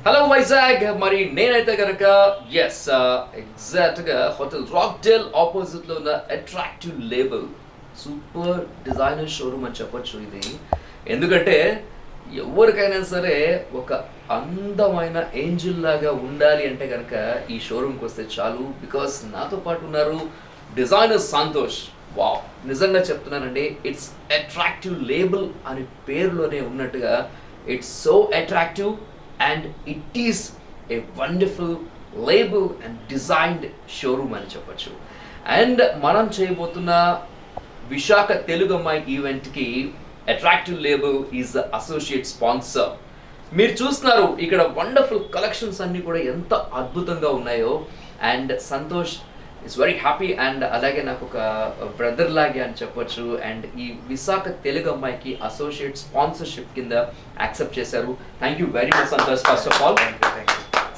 Hello Vizag, మరి నేనైతే కనుక ఎగ్జాక్ట్గా హోటల్ రాక్డేల్ ఆపోజిట్లో ఉన్న attractive label super designer showroom అని చెప్పొచ్చు ఇది. ఎందుకంటే ఎవరికైనా సరే ఒక అందమైన ఏంజిల్ లాగా ఉండాలి అంటే కనుక ఈ షోరూమ్కి వస్తే చాలు. బికాస్ నాతో పాటు ఉన్నారు డిజైనర్ సంతోష్. వావ్, నిజంగా చెప్తున్నానండి, ఇట్స్ అట్రాక్టివ్ లేబుల్ అని పేరులోనే ఉన్నట్టుగా it's so attractive and it is a wonderful label and designed showroom అని చెప్పచ్చు. అండ్ మనం చేయబోతున్న విశాఖ తెలుగు అమ్మాయి ఈవెంట్కి attractive label is the associate sponsor. మీరు చూస్తున్నారు ఇక్కడ వండర్ఫుల్ కలెక్షన్స్ అన్నీ కూడా ఎంత అద్భుతంగా ఉన్నాయో. And Santosh it's very happy and అలాగే నాకు ఒక బ్రదర్ లాగే అని చెప్పొచ్చు. అండ్ ఈ విశాఖ తెలుగు అమ్మాయికి అసోసియేట్ స్పాన్సర్షిప్ కింద యాక్సెప్ట్ చేశారు. Thank you very much Santosh first of all.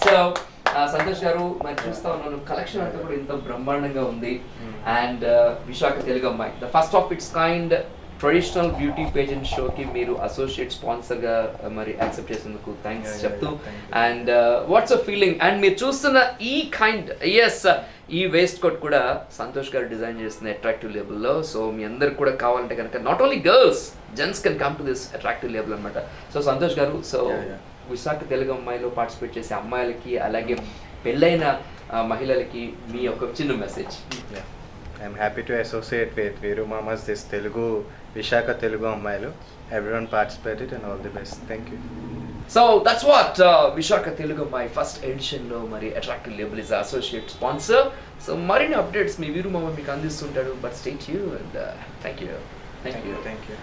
So Santosh గారు, మరి చూస్తా ఉన్నాను కలెక్షన్ అంతా కూడా ఇంత బ్రహ్మాండంగా ఉంది. అండ్ విశాఖ తెలుగు అమ్మాయి the first of it's kind traditional beauty pageant షోకి మీరు అసోసియేట్ స్పాన్సర్గా మరి యాక్సెప్ట్ చేసినందుకు థ్యాంక్స్ చెప్తూ. And what's a feeling. And మీరు చూస్తున్న ఈ కైండ్ ఈ వేస్ట్ కోట్ కూడా సంతోష్ గారు డిజైన్ చేసిన అట్రాక్టివ్ లేబుల్లో. సో మీ అందరికి కూడా కావాలంటే కనుక not only girls, gents can come to this attractive label అనమాట. సో సంతోష్ గారు, సో విశాఖ తెలుగు అమ్మాయిలో పార్టిసిపేట్ చేసే అమ్మాయిలకి అలాగే పెళ్ళైన మహిళలకి మీ ఒక చిన్న message. I'm happy to associate with Veeru Mamas this Telugu Vishaka Telugu Ammayilu. Everyone participated and all the best. Thank you. So that's what Vishaka Telugu Ammai first edition lo mari attractive label is associate sponsor. So marini updates me Veeru Mama meeku andistuntaru, but stay tuned and thank you. Thank you.